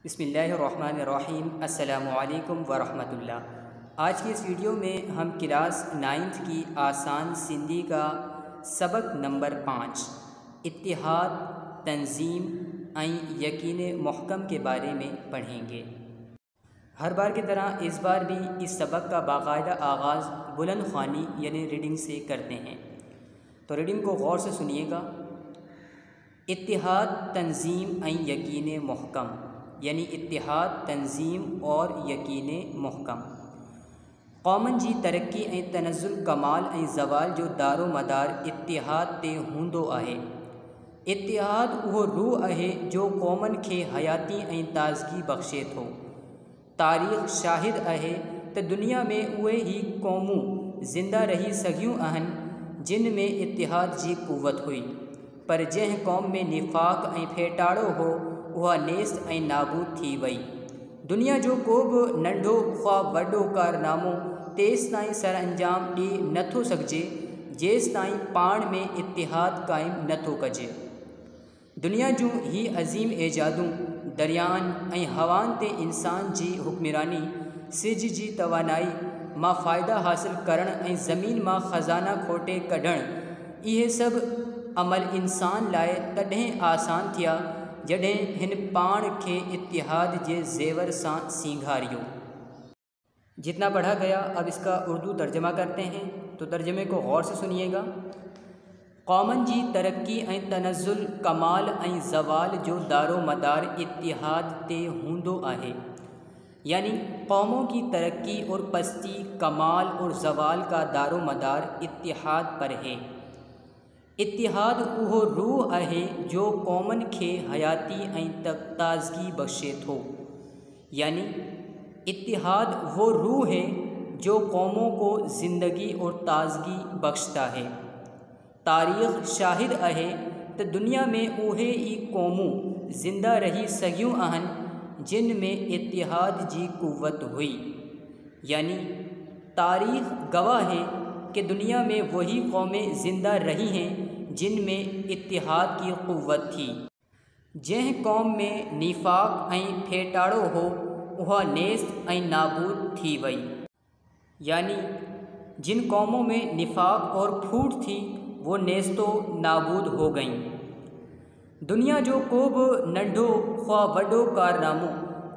बिस्मिल्लाहिर्रहमानिर्रहीम। अस्सलामुअलैकुम वरहमतुल्लाह। आज की इस वीडियो में हम क्लास 9th की आसान सिंधी का सबक नंबर 5 इत्तिहाद, तंजीम और यकीन महकम के बारे में पढ़ेंगे। हर बार की तरह इस बार भी इस सबक का बाकायदा आगाज़ बुलंद ख़्वानी यानी रीडिंग से करते हैं, तो रीडिंग को गौर से सुनिएगा। इत्तिहाद, तंजीम और यकीन महकम यानी इत्तिहाद, तंजीम और यकीन महकम। कौमन जी तरक्की ऐं तनज़्ज़ुल कमाल ऐं ज़वाल जो दारो मदार इत्तिहाद ते हूंदो आहे। इत्तिहाद उहो रूह आहे जो क़ौमन खे हयाती ऐं ताज़गी बख़्शे थो। तारीख़ शाहिद आहे त दुनिया में उहे ही क़ौमूं ज़िंदा रही सघियूं आहिनि जिन में इत्तिहाद जी क़ुव्वत हुई, पर जंहिं क़ौम में निफ़ाक़ ऐं फेटाड़ो हो उहा नेस्त ऐं नाबूद थी वई। दुनिया जो को बि नंढो ख़्वा वॾो कारनामो तेसि ताईं सर अंजाम ॾेई नथो सघिजे जेसि ताईं पाण में इत्तिहाद क़ाइमु नथो कजे। दुनिया जूं ही अज़ीम एजादूं दरियाहनि ऐं हवाउनि ते इंसान जी हुक्मरानी, सिज जी तवानाई मां फ़ाइदा हासिल करण ऐं ज़मीन मां ख़ज़ाना खोटे कढण, इहे सभु अमल इंसान लाइ तॾहिं आसान थिया जॾहिं हिन पाण खे इत्तिहाद जे ज़ेवर सां सींगारियो। जितना पढ़ा गया अब इसका उर्दू तर्जमा करते हैं, तो तर्जमे को गौर से सुनिएगा। कौमन जी तरक्की ऐं तनज़्ज़ुल कमाल ऐं ज़वाल जो दारो मदार इत्तिहाद ते हूंदो आहे, यानी कौमों की तरक्की और पस्ती, कमाल और ज़वाल का दारो मदार इत्तिहाद पर है। इत्तिहाद उहो रूह आहे जो क़ौमन खे हयाती ऐं ताज़गी बख़्शे थो, यानी इत्तिहाद वो रूह है जो कौमों को ज़िंदगी और ताज़गी बख्शता है। तारीख़ शाहिद आहे त दुनिया में उहे ई क़ौमूं ज़िंदा रही सघियूं आहिनि जिन में इत्तिहाद जी क़ुव्वत हुई, यानी तारीख़ गवाह है कि दुनिया में वही कौमें ज़िंदा रही हैं जिन में इत्तिहाद की क़ुव्वत थी। जंहिं कौम में निफ़ाक़ ऐं फेटाड़ो हो उहा नेस्त ऐं नाबूद थी वई, यानी जिन कौमों में निफ़ाक़ और फूट थी वो नेस्तो नाबूद हो गईं। दुनिया जो को बि नंढो ख़्वा वॾो कारनामो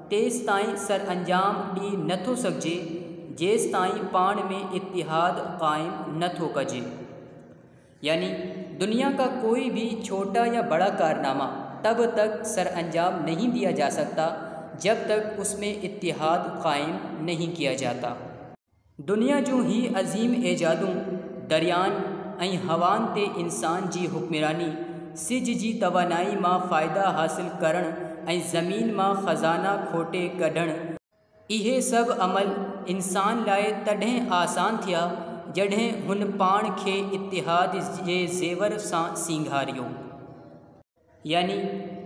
तेसि ताईं सर अंजाम ॾेई नथो सघिजे जेसि ताईं पाण में इत्तिहाद क़ाइमु नथो कजे, यानी दुनिया का कोई भी छोटा या बड़ा कारनामा तब तक सर अंजाम नहीं दिया जा सकता जब तक उसमें इत्तिहाद क़ाइम नहीं किया जाता। दुनिया जो ही अज़ीम एजादूं दरियाहनि ऐं हवाउनि ते इंसान जी हुक्मरानी, सिज जी तवानाई मां फ़ाइदा हासिल करण ऐं ज़मीन मां ख़ज़ाना खोटे कढण, इहे सभु अमल इंसान लाइ तॾहिं आसान थिया जॾहिं हुन पाण खे इत्तिहाद जे ज़ेवर सां सींगारियो। यानी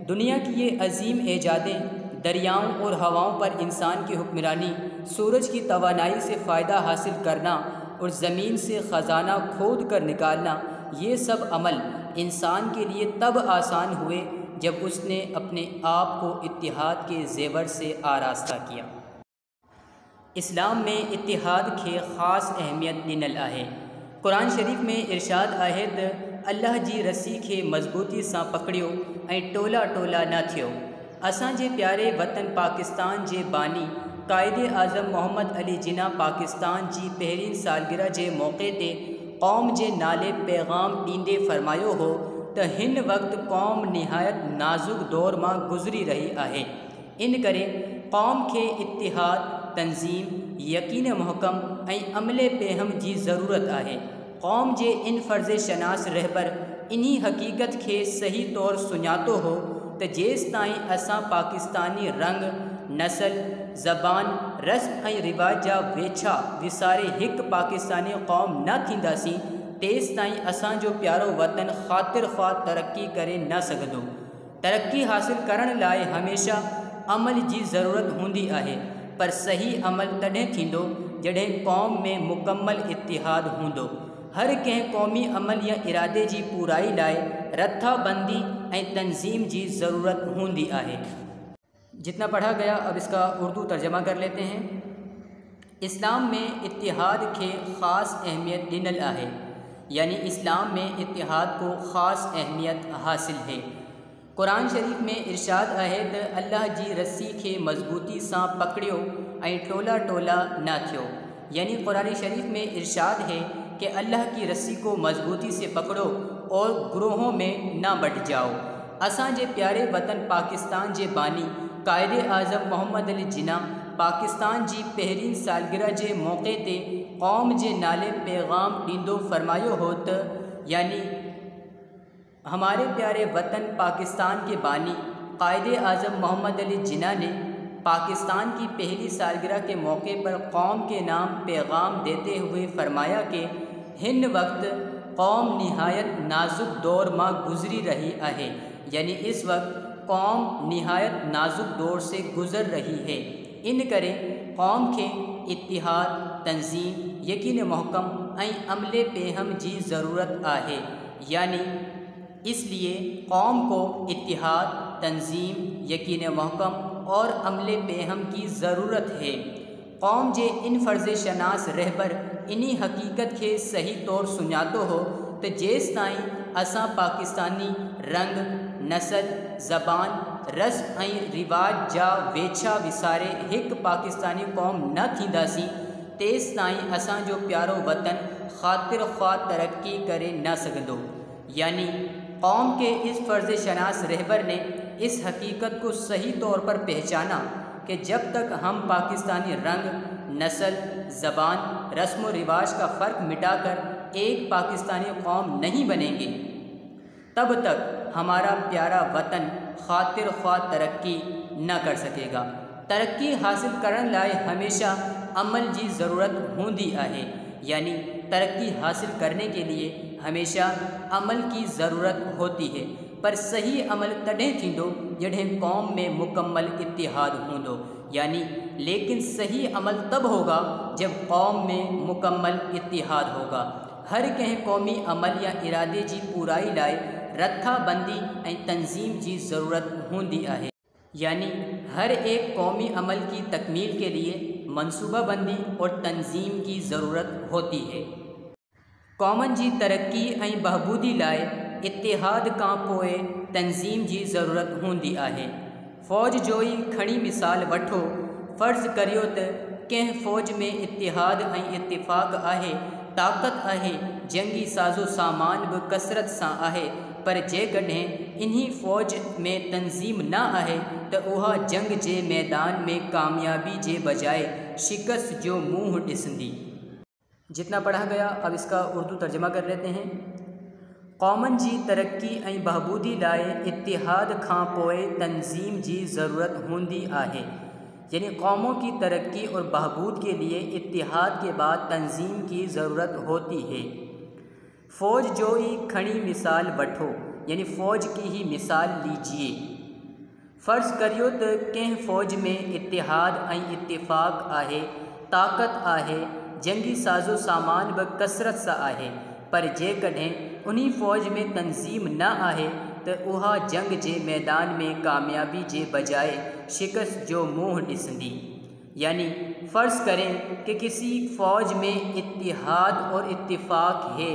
दुनिया की ये अज़ीम एजादें दरियाओं और हवाओं पर इंसान की हुक्मरानी, सूरज की तवानाई से फ़ायदा हासिल करना और ज़मीन से ख़ज़ाना खोद कर निकालना, ये सब अमल इंसान के लिए तब आसान हुए जब उसने अपने आप को इत्तिहाद के ज़ेवर से आरास्ता किया। इस्लाम में इत्तिहाद के ख़ास अहमियत ॾिनल आहे। कुरान शरीफ में इरशाद आहे त अल्लाह जी रस्सी खे मज़बूती सां पकड़ियो ऐं टोला टोला न थियो। असांजे प्यारे वतन पाकिस्तान जे बानी क़ाइदे आज़म मोहम्मद अली जिन्ना पाकिस्तान जी पहिरीं सालगिरह जे मौक़े ते क़ौम जे नाले पैगाम ॾींदे फ़रमायो हो त हिन वक़्तु क़ौम निहायत नाज़ुक दौर मां गुज़री रही आहे। इन करे क़ौम खे इत्तिहाद, तंज़ीम, यकीन महकम ऐं अमले पेहम जी ज़रूरत आहे। क़ौम जे इन फ़र्ज़ शनास रहबर इन्ही हक़ीक़त खे सही तौर सुञातो हो त जेसि ताईं असां पाकिस्तानी रंग, नस्ल, ज़बान, रस्म ऐं रिवाज जा वेछा विसारे हिकु पाकिस्तानी क़ौम न थींदासीं तेसि ताईं असांजो प्यारो वतन ख़ातिर ख़्वाह तरक्की करे न सघंदो। तरक्की हासिल करण लाइ हमेशा अमल जी ज़रूरत हूंदी आहे, पर सही अमल तॾहिं थींदो जॾहिं क़ौम में मुकम्मल इत्तिहाद हूंदो। हर कंहिं क़ौमी अमल या इरादे जी पूराई लाइ रथाबंदी ऐं तंज़ीम जी ज़रूरत हूंदी आहे। जितना पढ़ा गया अब इसका उर्दू तर्जमा कर लेते हैं। इस्लाम में इत्तिहाद के ख़ास अहमियत ॾिनल आहे, यानी इस्लाम में इत्तिहाद को ख़ास अहमियत हासिल है। कुरान शरीफ में इरशाद आहे त अल्लाह जी रस्सी के मज़बूती सां पकड़ियो ऐं टोला टोला न थियो, यानी कुरान शरीफ में इरशाद है कि अल्लाह की रस्सी को मज़बूती से पकड़ो और ग्रोहों में ना बट जाओ। असांजे प्यारे वतन पाकिस्तान जे बानी कायदे आज़म मोहम्मद अली जिन्ना पाकिस्तान जी पहिरीं सालगिरह जे मौक़े ते क़ौम जे नाले पैगाम ॾींदो फरमायो हो त, यानी हमारे प्यारे वतन पाकिस्तान के बानी कायदे आज़म मोहम्मद अली जिन्ना ने पाकिस्तान की पहली सालगिरह के मौके पर कौम के नाम पैगाम देते हुए फरमाया कि हिन वक्त कौम निहायत नाजुक दौर मां गुजरी रही है, यानी इस वक्त कौम निहायत नाजुक दौर से गुज़र रही है। इन करे कौम के इत्तिहाद, तंजीम, यकीन महकम ऐं अमले पेहम जी ज़रूरत आहे, यानी इसलिए कौम को इत्तिहाद, तंजीम, यकीन महकम और अमले पेहम की ज़रूरत है। कौम जे इन फ़र्ज़ शनास रहबर इन्हीं हकीकत के सही तौर सुञातो हो तो जेस ताईं असां पाकिस्तानी रंग, नस्ल, ज़बान, रस्म ऐं रिवाज जा वेछा विसारे हिक पाकिस्तानी कौम न थींदासीं, तेस ताईं असांजो प्यारो वतन ख़ातिर ख़्वाह तरक्की करे न सघंदो। यानी कौम के इस फ़र्ज़ शनास रहबर ने इस हकीकत को सही तौर पर पहचाना कि जब तक हम पाकिस्तानी रंग, नस्ल, ज़बान, रस्म व रिवाज का फ़र्क मिटाकर एक पाकिस्तानी कौम नहीं बनेंगे, तब तक हमारा प्यारा वतन ख़ातिर ख़्वाह तरक्की न कर सकेगा। तरक्की हासिल करण लाइ हमेशा अमल की ज़रूरत होंदी आहे, यानी तरक्की हासिल करने के लिए हमेशा अमल की ज़रूरत होती है, पर सही अमल तॾहिं थींदो जॾहिं कौम में मुकम्मल इत्तिहाद हूंदो, यानी लेकिन सही अमल तब होगा जब कौम में मुकम्मल इत्तिहाद होगा। हर कंहिं क़ौमी अमल या इरादे की पूराई लाइ रथाबंदी ऐं तंजीम की ज़रूरत होंदी आहे, यानी हर एक कौमी अमल की तकमील के लिए मनसूबाबंदी और तंजीम की ज़रूरत होती है। कौमन की तरक्की ऐं बहबूदी लाइ इत्तिहाद कां पोइ तंजीम की ज़रूरत होंदी आहे। फ़ौज जो ही खड़ी मिसाल वठो, फ़र्ज़ करियो त कंहिं फ़ौज में इत्तिहाद ऐं इत्तिफ़ाक़ आहे, ताक़त आहे, जंगी साज़ो सामान भी कसरत सां आहे, पर जेकॾहिं इन्हीं फ़ौज में तंजीम न आहे तो उहा जंग के मैदान में कामयाबी के बजाय शिकस्त जो मुँह ॾिसंदी। जितना पढ़ा गया अब इसका उर्दू तर्जमा कर लेते हैं। कौमन जी तरक्की ऐं बहबूदी लाइ इत्तिहाद खां पोइ तंजीम की ज़रूरत होंदी आहे, यानी कौमों की तरक्की और बहबूद के लिए इत्तिहाद के बाद तंजीम की ज़रूरत होती है। फ़ौज जो ही खड़ी मिसाल वठो, यानी फ़ौज की ही मिसाल लीजिए। फ़र्ज़ करियो त कंहिं फ़ौज में इत्तिहाद ऐं इत्तिफ़ाक़ आहे, ताक़त आहे, जंगी साज़ो सामान भी कसरत सां आहे, पर जेकॾहिं उन्हीं फ़ौज में तंजीम न आहे तो उहा जंग के मैदान में कामयाबी के बजाय शिकस्त जो मुँह ॾिसंदी। यानी फ़र्ज़ करें कि किसी फ़ौज में इत्तिहाद और इत्तिफ़ाक़ है,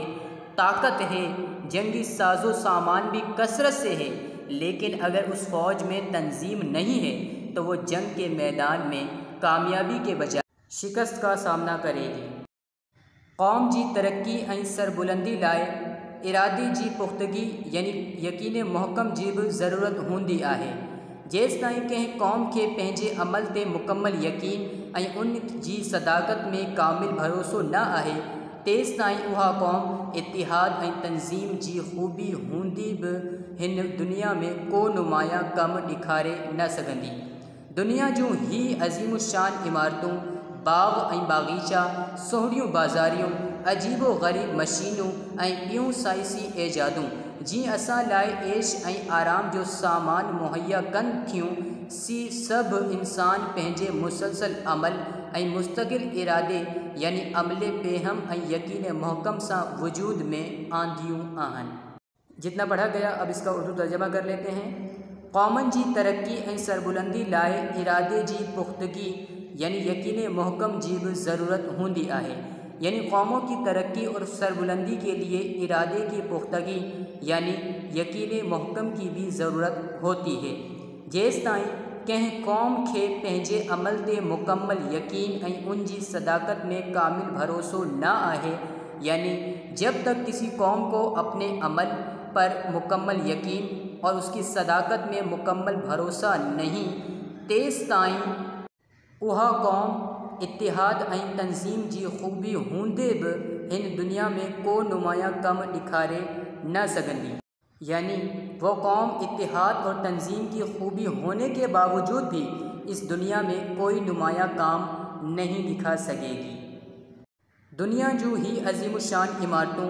ताकत है, जंगी साज़ो सामान भी कसरत से है, लेकिन अगर उस फ़ौज में तंजीम नहीं है तो वो जंग के मैदान में कामयाबी के बजाय शिकस्त का सामना करेगी। कौम की तरक्की ऐं सरबुलंदी लाइ इरादे की पुख्तगी यानी यकीन महकम की भी ज़रूरत होंदी आहे। जेस ताईं कंहिं कौम के पंहिंजे अमल ते मुकम्मल यकीन ऐं उन जी सदाकत में कामिल भरोसो न आहे, तेस ताईं उहा कौम इत्तिहाद ऐं तंजीम की खूबी हूंदी भी हिन दुनिया में को नुमाया कम ॾेखारे न सघंदी। दुनिया जूं ही अज़ीम शान इमारतूं, बाग ऐं बागीचा, सोहणियूं बाज़ारियूं, अजीबो गरीब मशीनूं ऐं ॿियूं साइंसी ऐजादूं जीअं असां लाइ ऐश ऐं आराम जो सामान मुहैया कनि थियूं, सी सभु इंसान पंहिंजे मुसलसल अमल ऐं मुस्तक़िल इरादे यानी अमले पेहम ऐं यकीन महकम सां वजूद में आंदियूं आहिनि। जितना पढ़ा गया अब इसका उर्दू तर्जमा कर लेते हैं। क़ौमन जी तरक्की ऐं सरबुलंदी लाइ इरादे जी पुख्तगी यानी यकीन महकम जी भी ज़रूरत होंदी आहे। यानी कौमों की तरक्की और सरबुलंदी के लिए इरादे की पुख्तगी यानी यकीन महकम की भी ज़रूरत होती है। जेस ताईं कंहिं कौम खे पंहिंजे अमल ते मुकम्मल यकीन ऐं उन जी सदाकत में कामिल भरोसो न आहे, यानी जब तक किसी कौम को अपने अमल पर मुकम्मल यकीन और उसकी सदाकत में मुकम्मल भरोसा नहीं, तेस ताईं उहा कौम इत्तिहाद ऐं तंज़ीम जी ख़ूबी हूंदे बि हिन दुनिया में को नुमाया कम ॾेखारे न सघंदी। यानी वो कौम इत्तिहाद और तंज़ीम की खूबी होने के बावजूद भी इस दुनिया में कोई नुमाया काम नहीं दिखा सकेगी। दुनिया जूं ही अज़ीमुशान इमारतूं,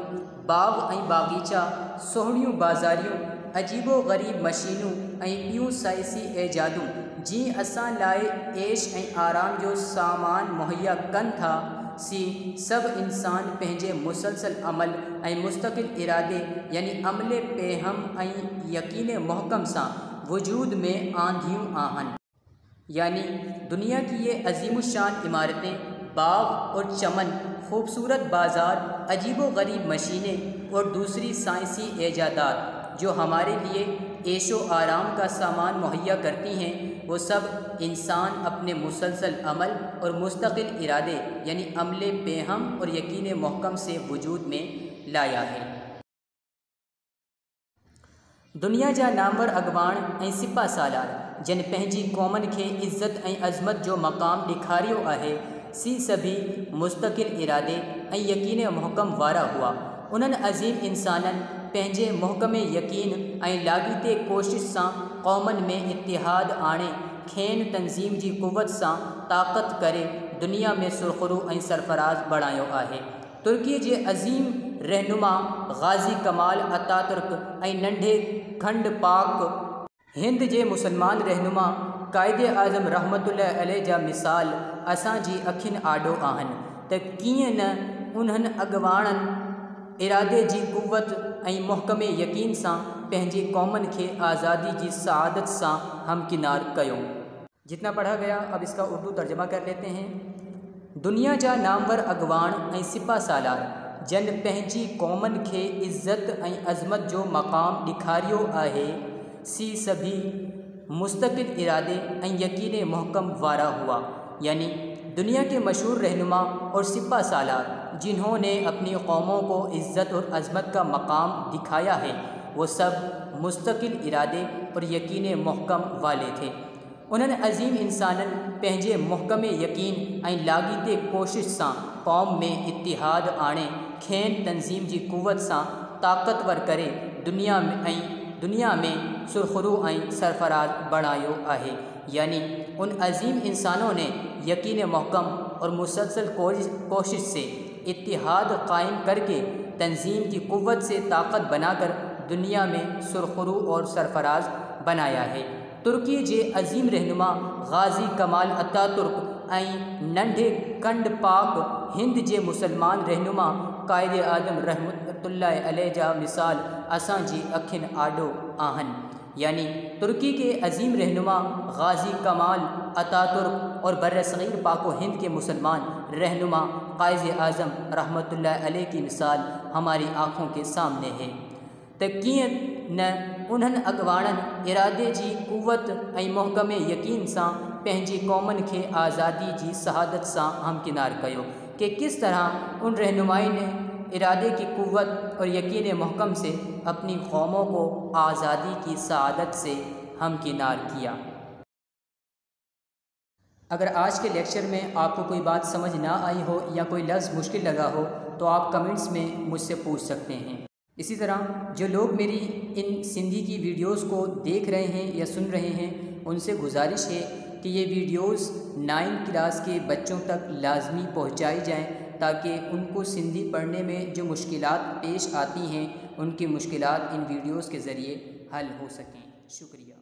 बाग ऐं बाग़ीचा, सोहणियूं बाज़ारियूं, अजीबो ग़रीब मशीनूं ऐं ॿियूं साइंसी ऐजादूं जीअं असां लाइ ऐश ऐं आराम जो सामान मुहैया कनि था, सी सभु इंसान पंहिंजे मुसलसल अमल ऐं मुस्तक़िल इरादे यानी अमले पेहम ऐं यकीन महकम सां वजूद में आंदियूं आहिनि। यानी दुनिया की ये अज़ीमुशान इमारतें, बाग और चमन, खूबसूरत बाज़ार, अजीबो गरीब मशीनें और दूसरी साइंसी ऐजादात जो हमारे लिए ऐशो आराम का सामान मुहैया करती हैं, वो सब इंसान अपने मुसलसल अमल और मुस्तक़िल इरादे यानी अमले बेहम और यकीन महकम से वजूद में लाया है। दुनिया जा नामवर अगवान ऐं सिपा सालार जिन पंहिंजी क़ौमनि खे इज़्ज़त ऐं अज़मत जो मक़ाम ॾेखारियो आहे, सी सभी मुस्तक़िल इरादे ऐं यकीन महकम वारा हुआ। उन्हनि अज़ीम इंसाननि पंहिंजे महकम यकीन ऐं लाॻीते कोशिश सां क़ौमनि में इत्तिहाद आणे खेनि तंज़ीम जी क़ुव्वत सां ताक़त करे दुनिया में सुरख़ुरू ऐं सरफ़राज़ बणायो आहे। तुर्की जे अज़ीम रहनुमा गाज़ी कमाल अतातुर्क ऐं नंढे खंड पाक हिंद जे मुसलमान रहनुमा क़ाइदे आज़म रहमतुल्लाह अलैह जा मिसाल असांजी अखियुनि आॾो आहिनि त कीअं न उन्हनि अॻवाननि इरादे जी क़ुव्वत ऐं महकम यकीन सां पंहिंजे क़ौमनि खे आज़ादी की सआदत सां हमकिनार कयो। जितना पढ़ा गया अब इसका उर्दू तर्जमा कर लेते हैं। दुनिया जा नामवर अगवान ऐं सिपा सालार जन पंहिंजी क़ौमनि खे इज़्ज़त ऐं अज़मत जो मक़ाम ॾेखारियो आहे, सी सभी मुस्तक़िल इरादे ऐं यकीन महकम वारा हुआ। यानी दुनिया के मशहूर रहनुमा और सिपा सालार जिन्होंने अपनी कौमों को इज़्ज़त और अज़मत का मकाम दिखाया है, वो सब मुस्तकिल इरादे और यकीन महकम वाले थे। उन्होंने अज़ीम इंसानन पंहिंजे महकम यकीन ऐं लाॻीते कोशिश सां कौम में इत्तिहाद आणे खेनि तंज़ीम जी क़ुव्वत सां ताक़तवर करे दुनिया में सुरख़ुरू ऐं सरफ़राज़ बणायो आहे। यानी उन अज़ीम इंसानों ने यकीन महकम और मुसलसल कोशिश से इत्तिहाद कायम करके तंज़ीम की क़ुव्वत से ताकत बनाकर दुनिया में सुरख़ुरू और सरफ़राज़ बनाया है। तुर्की जे अज़ीम रहनुमा गाज़ी कमाल अतातुर्क ऐं नंढे खंड पाक हिंद जे मुसलमान रहनुमा क़ाइदे आज़म रहमतुल्लाह अलैह जा मिसाल असांजी अखियुनि आॾो आहिनि। यानी तुर्की के अज़ीम रहनुमा गाज़ी कमाल अतातुर्क और बर्रसग़ीर पाको हिंद के मुसलमान रहनुमा क़ाइदे आज़म रहमतुल्लाह अलैह की मिसाल हमारी आँखों के सामने है त कीअं न उन्हनि अॻवाननि इरादे जी क़ुव्वत ऐं महकम यकीन सां पंहिंजी क़ौमनि खे आज़ादी जी शहादत सां हमकिनार कयो कि किस तरह उन रहनुमाई ने इरादे की क़ुव्वत और यकीन महकम से अपनी कौमों को आज़ादी की सआदत से हमकिनार किया। अगर आज के लेक्चर में आपको कोई बात समझ ना आई हो या कोई लफ्ज़ मुश्किल लगा हो तो आप कमेंट्स में मुझसे पूछ सकते हैं। इसी तरह जो लोग मेरी इन सिंधी की वीडियोस को देख रहे हैं या सुन रहे हैं, उनसे गुजारिश है कि ये वीडियोस 9th क्लास के बच्चों तक लाजमी पहुंचाई जाएं ताकि उनको सिंधी पढ़ने में जो मुश्किलात पेश आती हैं, उनकी मुश्किलात इन वीडियोस के ज़रिए हल हो सकें। शुक्रिया।